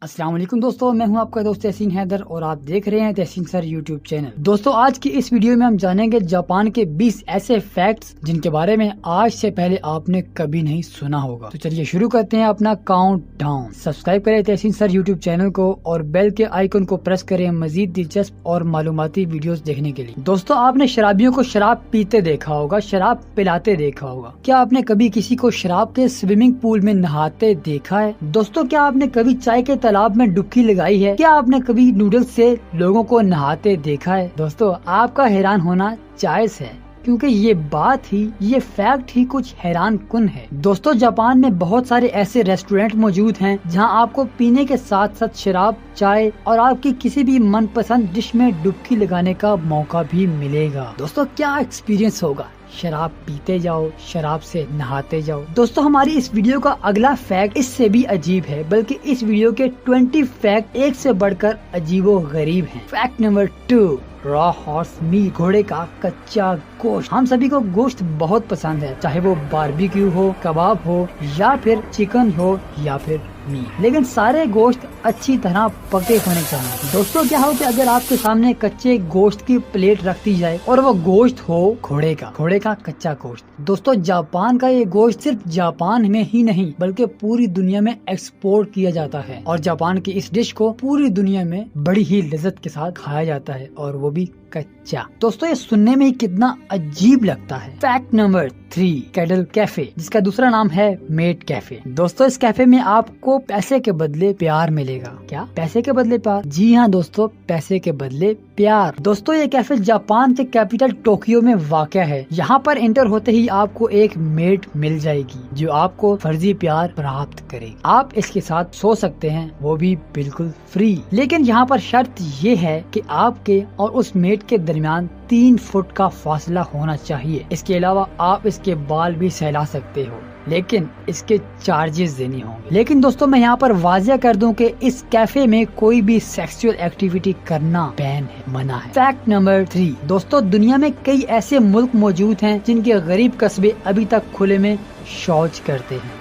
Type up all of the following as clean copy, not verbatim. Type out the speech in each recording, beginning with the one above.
अस्सलाम वालेकुम दोस्तों, मैं हूं आपका दोस्त तहसीन हैदर और आप देख रहे हैं तहसीन सर यूट्यूब चैनल। दोस्तों, आज की इस वीडियो में हम जानेंगे जापान के 20 ऐसे फैक्ट्स जिनके बारे में आज से पहले आपने कभी नहीं सुना होगा। तो चलिए शुरू करते हैं अपना काउंट डाउन। सब्सक्राइब करें तहसीन सर यूट्यूब चैनल को और बेल के आइकन को प्रेस करें मजीद दिलचस्प और मालूमाती वीडियोस देखने के लिए। दोस्तों, आपने शराबियों को शराब पीते देखा होगा, शराब पिलाते देखा होगा। क्या आपने कभी किसी को शराब के स्विमिंग पूल में नहाते देखा है? दोस्तों, क्या आपने कभी चाय के तालाब में डुबकी लगाई है? क्या आपने कभी नूडल्स से लोगों को नहाते देखा है? दोस्तों, आपका हैरान होना जायज है क्योंकि ये फैक्ट ही कुछ हैरान कुन है। दोस्तों, जापान में बहुत सारे ऐसे रेस्टोरेंट मौजूद हैं जहां आपको पीने के साथ साथ शराब, चाय और आपकी किसी भी मनपसंद डिश में डुबकी लगाने का मौका भी मिलेगा। दोस्तों, क्या एक्सपीरियंस होगा? शराब पीते जाओ, शराब से नहाते जाओ। दोस्तों, हमारी इस वीडियो का अगला फैक्ट इससे भी अजीब है, बल्कि इस वीडियो के 20 फैक्ट एक से बढ़कर अजीबो गरीब हैं। Fact number 2, raw horse meat, घोड़े का कच्चा गोश्त। हम सभी को गोश्त बहुत पसंद है, चाहे वो बारबेक्यू हो, कबाब हो या फिर चिकन हो या फिर मीट, लेकिन सारे गोश्त अच्छी तरह पके होने चाहिए। दोस्तों, क्या हो कि अगर आपके सामने कच्चे गोश्त की प्लेट रख दी जाए और वो गोश्त हो घोड़े का कच्चा गोश्त। दोस्तों, जापान का ये गोश्त सिर्फ जापान में ही नहीं बल्कि पूरी दुनिया में एक्सपोर्ट किया जाता है और जापान की इस डिश को पूरी दुनिया में बड़ी ही लज्जत के साथ खाया जाता है और वो भी कच्चा। दोस्तों, ये सुनने में ही कितना अजीब लगता है। फैक्ट नंबर 3, कैडल कैफे, जिसका दूसरा नाम है मेट कैफे। दोस्तों, इस कैफे में आपको पैसे के बदले प्यार मिलेगा। क्या? पैसे के बदले प्यार? जी हाँ दोस्तों, पैसे के बदले प्यार। दोस्तों, ये कैफे जापान के कैपिटल टोक्यो में वाक़या है। यहाँ पर एंटर होते ही आपको एक मेट मिल जाएगी जो आपको फर्जी प्यार प्राप्त करेगी। आप इसके साथ सो सकते हैं, वो भी बिल्कुल फ्री। लेकिन यहाँ पर शर्त ये है कि आपके और उस मेट के दरमियान 3 फुट का फासला होना चाहिए। इसके अलावा आप इसके बाल भी सहला सकते हो, लेकिन इसके चार्जेस देने होंगे। लेकिन दोस्तों, मैं यहाँ पर वाज़ेह कर दूं कि इस कैफे में कोई भी सेक्सुअल एक्टिविटी करना बैन है, मना है। फैक्ट नंबर 3, दोस्तों, दुनिया में कई ऐसे मुल्क मौजूद हैं जिनके गरीब कस्बे अभी तक खुले में शौच करते हैं।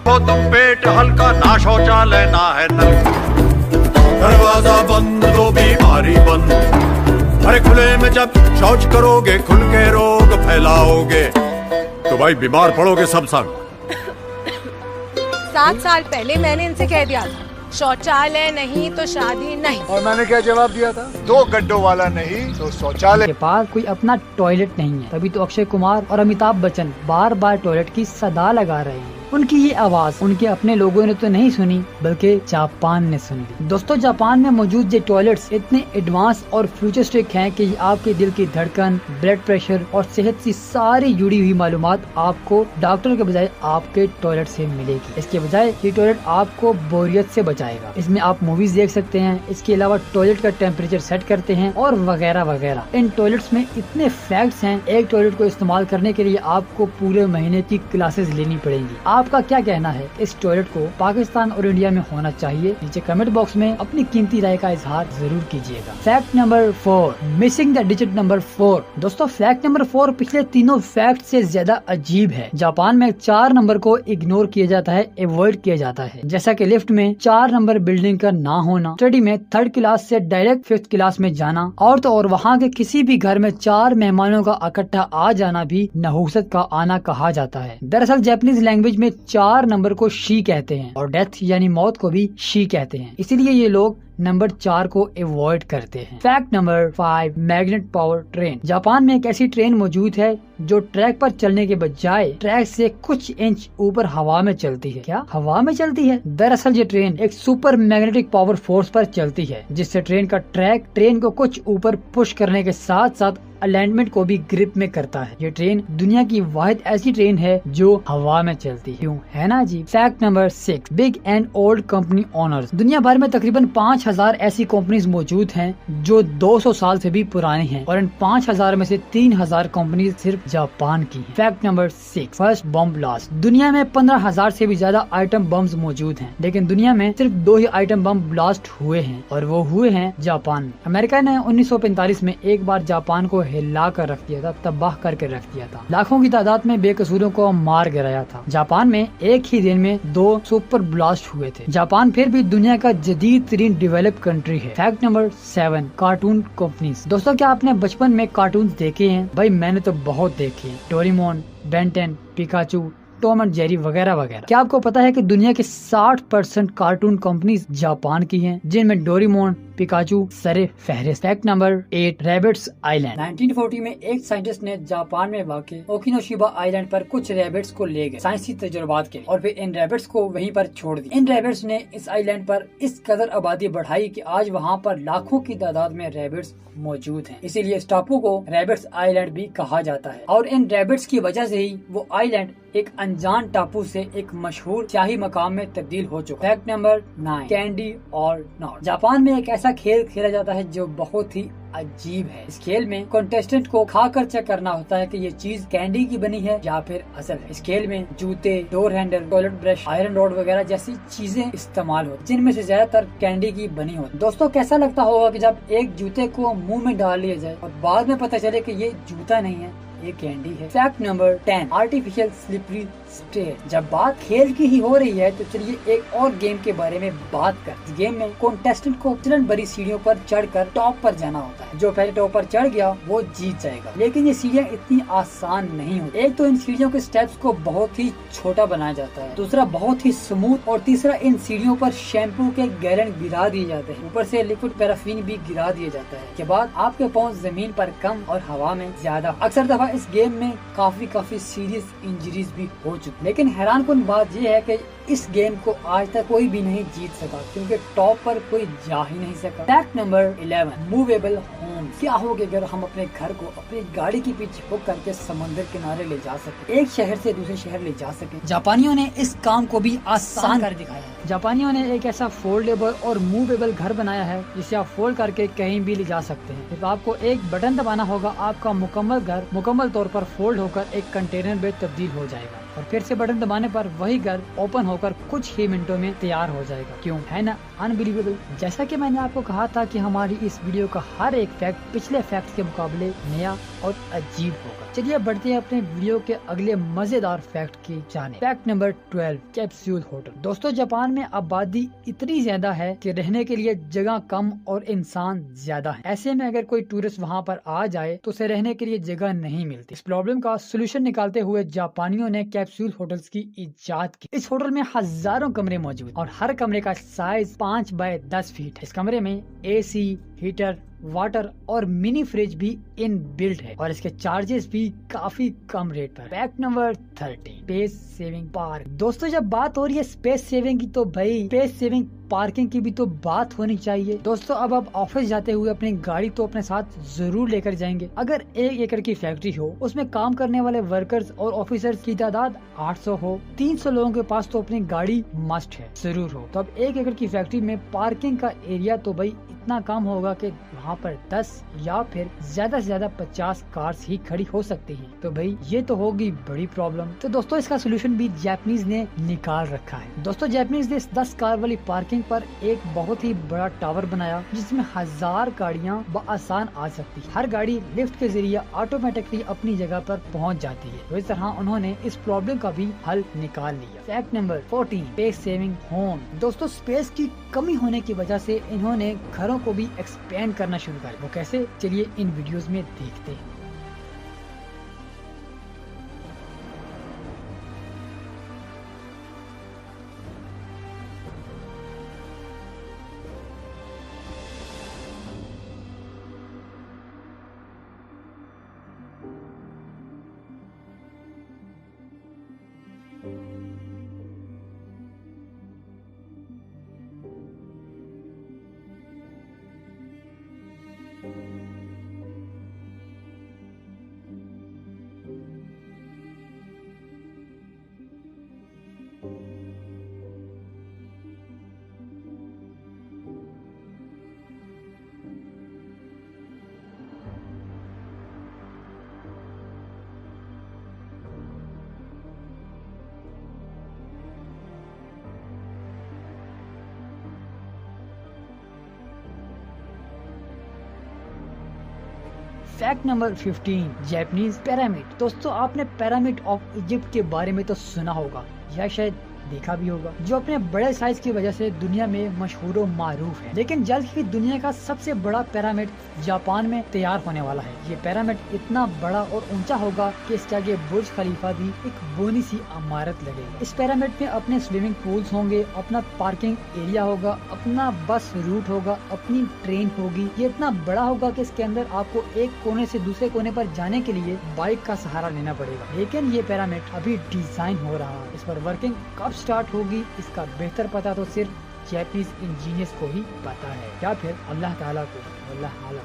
वो तो पेट हल्का, ना शौचालय ना है नल, दरवाजा बंद तो बीमारी बंद। अरे खुले में जब शौच करोगे खुल के रोग फैलाओगे तो भाई बीमार पड़ोगे सब संग। 7 साल पहले मैंने इनसे कह दिया था शौचालय नहीं तो शादी नहीं, और मैंने क्या जवाब दिया था? 2 गड्ढों वाला नहीं तो शौचालय। के पास कोई अपना टॉयलेट नहीं है, तभी तो अक्षय कुमार और अमिताभ बच्चन बार बार टॉयलेट की सदा लगा रहे हैं। उनकी ये आवाज उनके अपने लोगों ने तो नहीं सुनी बल्कि जापान ने सुन ली। दोस्तों, जापान में मौजूद ये टॉयलेट्स इतने एडवांस और फ्यूचरिस्टिक हैं कि ये आपके दिल की धड़कन, ब्लड प्रेशर और सेहत से सारी जुड़ी हुई मालूमात आपको डॉक्टर के बजाय आपके टॉयलेट से मिलेगी। इसके बजाय ये टॉयलेट आपको बोरियत से बचाएगा। इसमें आप मूवीज देख सकते हैं, इसके अलावा टॉयलेट का टेम्परेचर सेट करते हैं और वगैरह वगैरह। इन टॉयलेट्स में इतने फैक्ट्स हैं, एक टॉयलेट को इस्तेमाल करने के लिए आपको पूरे महीने की क्लासेस लेनी पड़ेंगी। आपका क्या कहना है? इस टॉयलेट को पाकिस्तान और इंडिया में होना चाहिए? नीचे कमेंट बॉक्स में अपनी कीमती राय का इजहार जरूर कीजिएगा। Fact number 4, missing the digit number 4। दोस्तों, फैक्ट नंबर 4 पिछले तीनों फैक्ट से ज्यादा अजीब है। जापान में 4 नंबर को इग्नोर किया जाता है, अवॉइड किया जाता है, जैसा कि लिफ्ट में 4 नंबर बिल्डिंग का ना होना, स्टडी में 3rd क्लास से डायरेक्ट 5th क्लास में जाना, और तो और वहाँ के किसी भी घर में 4 मेहमानों का इकट्ठा आ जाना भी नहुसत का आना कहा जाता है। दरअसल जापानीज लैंग्वेज में 4 नंबर को शी कहते हैं और डेथ यानी मौत को भी शी कहते हैं, इसीलिए ये लोग नंबर 4 को अवॉइड करते हैं। Fact number 5, magnet power train. Japan में एक ऐसी ट्रेन मौजूद है जो ट्रैक पर चलने के बजाय ट्रैक से कुछ इंच ऊपर हवा में चलती है। क्या? हवा में चलती है? दरअसल ये ट्रेन एक सुपर मैग्नेटिक पावर फोर्स पर चलती है, जिससे ट्रेन का ट्रैक ट्रेन को कुछ ऊपर पुश करने के साथ साथ अलाइनमेंट को भी ग्रिप में करता है। ये ट्रेन दुनिया की वाहिद ऐसी ट्रेन है जो हवा में चलती है। क्यों? है ना जी। Fact number 6, big and old company owners. दुनिया भर में तकरीबन 5000 ऐसी कंपनीज मौजूद हैं जो 200 साल से भी पुरानी हैं और इन 5000 में से 3000 कंपनीज सिर्फ जापान की है। Fact number 6, first bomb blast. दुनिया में 15,000 से भी ज्यादा आइटम बम्स मौजूद हैं, लेकिन दुनिया में सिर्फ 2 ही आइटम बम ब्लास्ट हुए हैं और वो हुए हैं जापान में। अमेरिका ने 1945 में एक बार जापान को हिला कर रख दिया था, तबाह करके रख दिया था। लाखों की तादाद में बेकसूरों को मार गिराया था। जापान में एक ही दिन में 2 सुपर ब्लास्ट हुए थे। जापान फिर भी दुनिया का जदीद तरीन डेवलप कंट्री है। Fact number 7, cartoon companies. दोस्तों, क्या आपने बचपन में कार्टून देखे हैं? भाई मैंने तो बहुत देखे हैं। Doraemon, Ben 10, Pikachu, Tom and Jerry वगैरह वगैरह। क्या आपको पता है कि दुनिया के 60% कार्टून कंपनीज जापान की हैं, जिनमें डोरेमोन, पिकाचू सरे फहरिस्त। Fact number 8, rabbits island. 1940 में एक साइंटिस्ट ने जापान में वाक़ ओकिनोशिबा आइलैंड पर कुछ रैबिट्स को ले गए साइंसी तजुर्बात के लिए और फिर इन रैबिट्स को वहीं पर छोड़ दिया। इन रैबिट्स ने इस आइलैंड पर इस कदर आबादी बढ़ाई कि आज वहाँ पर लाखों की तादाद में रैबिट्स मौजूद हैं। इसीलिए इस टापू को रैबिट्स आइलैंड भी कहा जाता है और इन रैबिट्स की वजह से ही वो आइलैंड एक अनजान टापू से एक मशहूर शाही मकाम में तब्दील हो चुका। फैक्ट नंबर 9, कैंडी और नॉट। जापान में एक ऐसा खेल खेला जाता है जो बहुत ही अजीब है। इस खेल में कंटेस्टेंट को खाकर चेक करना होता है कि ये चीज कैंडी की बनी है या फिर असल है। इस खेल में जूते, door handle, toilet brush, iron rod वगैरह जैसी चीजें इस्तेमाल होती, जिनमें से ज्यादातर कैंडी की बनी होती। दोस्तों, कैसा लगता होगा कि जब एक जूते को मुंह में डाल लिया जाए और बाद में पता चले कि ये जूता नहीं है, ये कैंडी है। Fact number 10, artificial slippery stair. जब बात खेल की ही हो रही है तो चलिए एक और गेम के बारे में बात कर। इस गेम में कंटेस्टेंट को फिसलन भरी सीढ़ियों पर चढ़कर टॉप पर जाना होता है। जो पहले टॉप पर चढ़ गया वो जीत जाएगा। लेकिन ये सीढ़ियाँ इतनी आसान नहीं होती। एक तो इन सीढ़ियों के स्टेप्स को बहुत ही छोटा बनाया जाता है, दूसरा बहुत ही स्मूथ और तीसरा इन सीढ़ियों पर शैम्पू के गैलन गिरा दिए जाते हैं। ऊपर से लिक्विड पैराफिन भी गिरा दिया जाता है। के बाद आपके पाँव जमीन पर कम और हवा में ज्यादा। अक्सर दफा इस गेम में काफी सीरियस इंजरीज भी हो चुकी। लेकिन हैरानकुन बात यह है कि इस गेम को आज तक कोई भी नहीं जीत सका, क्योंकि टॉप पर कोई जा ही नहीं सका। Fact number 11, movable home. क्या होगा अगर हम अपने घर को अपनी गाड़ी के पीछे हुक करके समंदर किनारे ले जा सके, एक शहर से दूसरे शहर ले जा सके। जापानियों ने इस काम को भी आसान कर दिखाया है। जापानियों ने एक ऐसा फोल्डेबल और मूवेबल घर बनाया है जिसे आप फोल्ड करके कहीं भी ले जा सकते हैं। सिर्फ आपको एक बटन दबाना होगा, आपका मुकम्मल घर मुकम्मल तौर पर फोल्ड होकर एक कंटेनर में तब्दील हो जाएगा और फिर से बटन दबाने पर वही घर ओपन होकर कुछ ही मिनटों में तैयार हो जाएगा। क्यों, है ना अनबिलीवेबल। जैसा कि मैंने आपको कहा था कि हमारी इस वीडियो का हर एक फैक्ट पिछले फैक्ट के मुकाबले नया और अजीब होगा। चलिए बढ़ते हैं अपने वीडियो के अगले मजेदार फैक्ट की जाने। Fact number 12, capsule hotel. दोस्तों, जापान में आबादी इतनी ज्यादा है कि रहने के लिए जगह कम और इंसान ज्यादा है। ऐसे में अगर कोई टूरिस्ट वहाँ पर आ जाए तो उसे रहने के लिए जगह नहीं मिलती। इस प्रॉब्लम का सोल्यूशन निकालते हुए जापानियों ने कैप्सूल होटल्स की इजाद की। इस होटल में हजारों कमरे मौजूद और हर कमरे का साइज 5 बाय 10 फीट है। इस कमरे में AC, हीटर, वाटर और मिनी फ्रिज भी इन बिल्ट है और इसके चार्जेस भी काफी कम रेट पर। Fact number 13, space saving park. दोस्तों, जब बात हो रही है स्पेस सेविंग की तो भाई स्पेस सेविंग पार्किंग की भी तो बात होनी चाहिए। दोस्तों, अब आप ऑफिस जाते हुए अपनी गाड़ी तो अपने साथ जरूर लेकर जाएंगे। अगर 1 एकड़ की फैक्ट्री हो, उसमें काम करने वाले वर्कर्स और ऑफिसर्स की तादाद 800 हो, 300 लोगों के पास तो अपनी गाड़ी मस्ट है, जरूर हो। तो अब 1 एकड़ की फैक्ट्री में पार्किंग का एरिया तो भाई इतना कम होगा कि वहाँ पर 10 या फिर ज्यादा से ज्यादा 50 कार्स ही खड़ी हो सकती हैं। तो भाई ये तो होगी बड़ी प्रॉब्लम। तो दोस्तों, इसका सोल्यूशन भी जापानीज ने निकाल रखा है। दोस्तों, जापानीज ने इस 10 कार वाली पार्किंग पर एक बहुत ही बड़ा टावर बनाया जिसमें 1000 गाड़ियाँ आसान आ सकती है। हर गाड़ी लिफ्ट के जरिए ऑटोमेटिकली अपनी जगह पर पहुँच जाती है। तो इस तरह उन्होंने इस प्रॉब्लम का भी हल निकाल लिया। Fact number 14, space saving home. दोस्तों, स्पेस की कमी होने की वजह से इन्होंने घरों को भी एक्सपेंड करना शुरू कर। वो कैसे, चलिए इन वीडियोस में देखते हैं। Fact number 15, Japanese pyramid. दोस्तों आपने पिरामिड ऑफ इजिप्ट के बारे में तो सुना होगा या शायद देखा भी होगा, जो अपने बड़े साइज की वजह से दुनिया में मशहूर और मारूफ है। लेकिन जल्द ही दुनिया का सबसे बड़ा पिरामिड जापान में तैयार होने वाला है। ये पिरामिड इतना बड़ा और ऊंचा होगा कि इसके आगे बुर्ज खलीफा भी एक बोनी सी इमारत लगेगी। इस पिरामिड में अपने स्विमिंग पूल्स होंगे, अपना पार्किंग एरिया होगा, अपना बस रूट होगा, अपनी ट्रेन होगी। ये इतना बड़ा होगा कि इसके अंदर आपको एक कोने से दूसरे कोने पर जाने के लिए बाइक का सहारा लेना पड़ेगा। लेकिन ये पिरामिड अभी डिजाइन हो रहा है। इस पर वर्किंग कब स्टार्ट होगी इसका बेहतर पता तो सिर्फ जापानीज इंजीनियर्स को ही पता है, या फिर अल्लाह ताला को।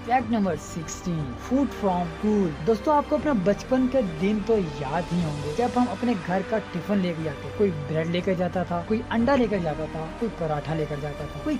Fact number 16, food from school. दोस्तों आपको अपना बचपन के दिन तो याद ही होंगे जब हम अपने घर का टिफिन लेके जाते। कोई ब्रेड लेकर जाता था, कोई अंडा लेकर जाता था, कोई पराठा लेकर जाता था, कोई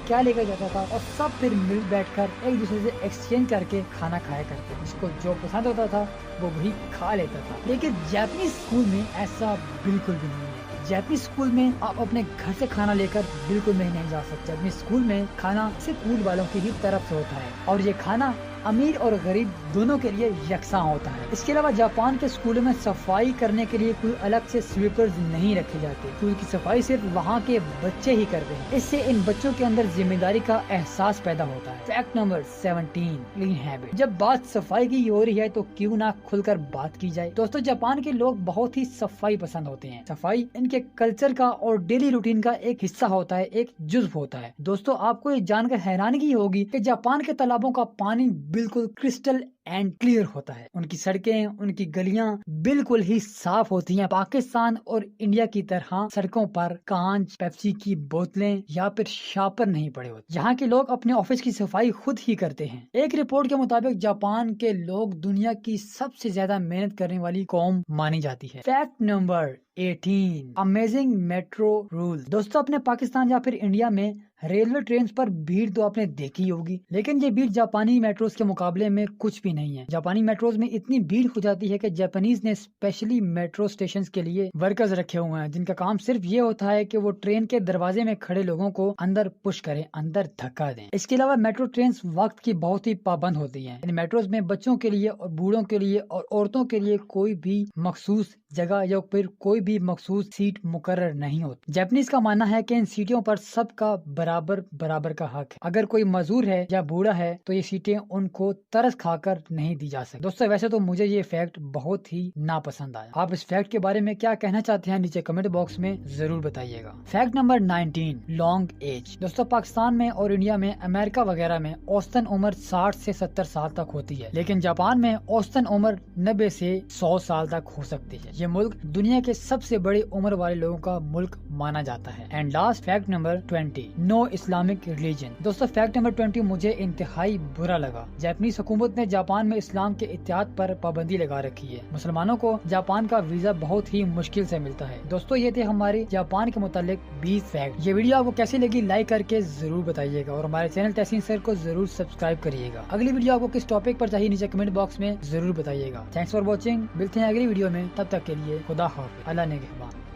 क्या लेकर जाता था, और सब फिर मिल बैठकर एक दूसरे से एक्सचेंज करके खाना खाया करते। जिसको जो पसंद होता था वो वही खा लेता था। लेकिन जापानीज स्कूल में ऐसा बिल्कुल भी नहीं है। जापानीज स्कूल में आप अपने घर से खाना लेकर बिल्कुल नहीं जा सकते। अपने स्कूल में खाना सिर्फ स्कूल वालों की ही तरफ से होता है, और ये खाना अमीर और गरीब दोनों के लिए यकसा होता है। इसके अलावा जापान के स्कूलों में सफाई करने के लिए कोई अलग से स्वीपर्स नहीं रखे जाते। स्कूल की सफाई सिर्फ वहाँ के बच्चे ही करते हैं। इससे इन बच्चों के अंदर जिम्मेदारी का एहसास पैदा होता है। Fact number 17, clean habit. जब बात सफाई की हो रही है तो क्यों ना खुलकर बात की जाए। दोस्तों जापान के लोग बहुत ही सफाई पसंद होते हैं। सफाई इनके कल्चर का और डेली रूटीन का एक हिस्सा होता है, एक जुज्व होता है। दोस्तों आपको ये जानकर हैरानगी होगी कि जापान के तालाबों का पानी बिल्कुल क्रिस्टल एंड क्लियर होता है। उनकी सड़कें, उनकी गलियां बिल्कुल ही साफ होती हैं। पाकिस्तान और इंडिया की तरह सड़कों पर कांच, पेप्सी की बोतलें या फिर शापर नहीं पड़े होते। यहाँ के लोग अपने ऑफिस की सफाई खुद ही करते हैं। एक रिपोर्ट के मुताबिक जापान के लोग दुनिया की सबसे ज्यादा मेहनत करने वाली कौम मानी जाती है। Fact number 18, amazing metro rule. दोस्तों अपने पाकिस्तान या फिर इंडिया में रेलवे ट्रेन पर भीड़ तो आपने देखी होगी, लेकिन ये भीड़ जापानी मेट्रोज के मुकाबले में कुछ भी नहीं है। जापानी मेट्रोज में इतनी भीड़ हो जाती है कि जापानीज ने स्पेशली मेट्रो स्टेशन के लिए वर्कर्स रखे हुए हैं, जिनका काम सिर्फ ये होता है कि वो ट्रेन के दरवाजे में खड़े लोगों को अंदर पुश करें, अंदर धक्का दें। इसके अलावा मेट्रो ट्रेन वक्त की बहुत ही पाबंद होती है। इन मेट्रोज में बच्चों के लिए और बूढ़ों के लिए और औरतों के लिए कोई भी मखसूस जगह या फिर कोई भी मखसूस सीट मुकर्रर नहीं होती। जापानीज का मानना है कि इन सीटों पर सबका बराबर का हक है। अगर कोई मजदूर है या बूढ़ा है तो ये सीटें उनको तरस खाकर नहीं दी जा सकती। दोस्तों वैसे तो मुझे ये फैक्ट बहुत ही नापसंद आया। आप इस फैक्ट के बारे में क्या कहना चाहते हैं नीचे कमेंट बॉक्स में जरूर बताइएगा। Fact number 19, long age. दोस्तों पाकिस्तान में और इंडिया में, अमेरिका वगैरह में औसतन उम्र 60 से 70 साल तक होती है, लेकिन जापान में औसतन उम्र 90 से 100 साल तक हो सकती है। ये मुल्क दुनिया के सबसे बड़े उम्र वाले लोगों का मुल्क माना जाता है। And last fact number 20, no Islamic religion. दोस्तों फैक्ट नंबर 20 मुझे इंतहाई बुरा लगा। जापानीज हुकूमत ने जापान में इस्लाम के इत्याद पर पाबंदी लगा रखी है। मुसलमानों को जापान का वीजा बहुत ही मुश्किल से मिलता है। दोस्तों ये थे हमारे जापान के मुतालिक 20 फैक्ट। ये वीडियो आपको कैसी लगी लाइक करके जरूर बताइएगा और हमारे चैनल तहसीन सर को जरूर सब्सक्राइब करिएगा। अगली वीडियो आपको किस टॉपिक पर चाहिए नीचे कमेंट बॉक्स में जरूर बताइएगा। Thanks for watching. मिलते हैं अगली वीडियो में, तब तक के लिए खुदा हाफिज़। अल्लाह निगहबान।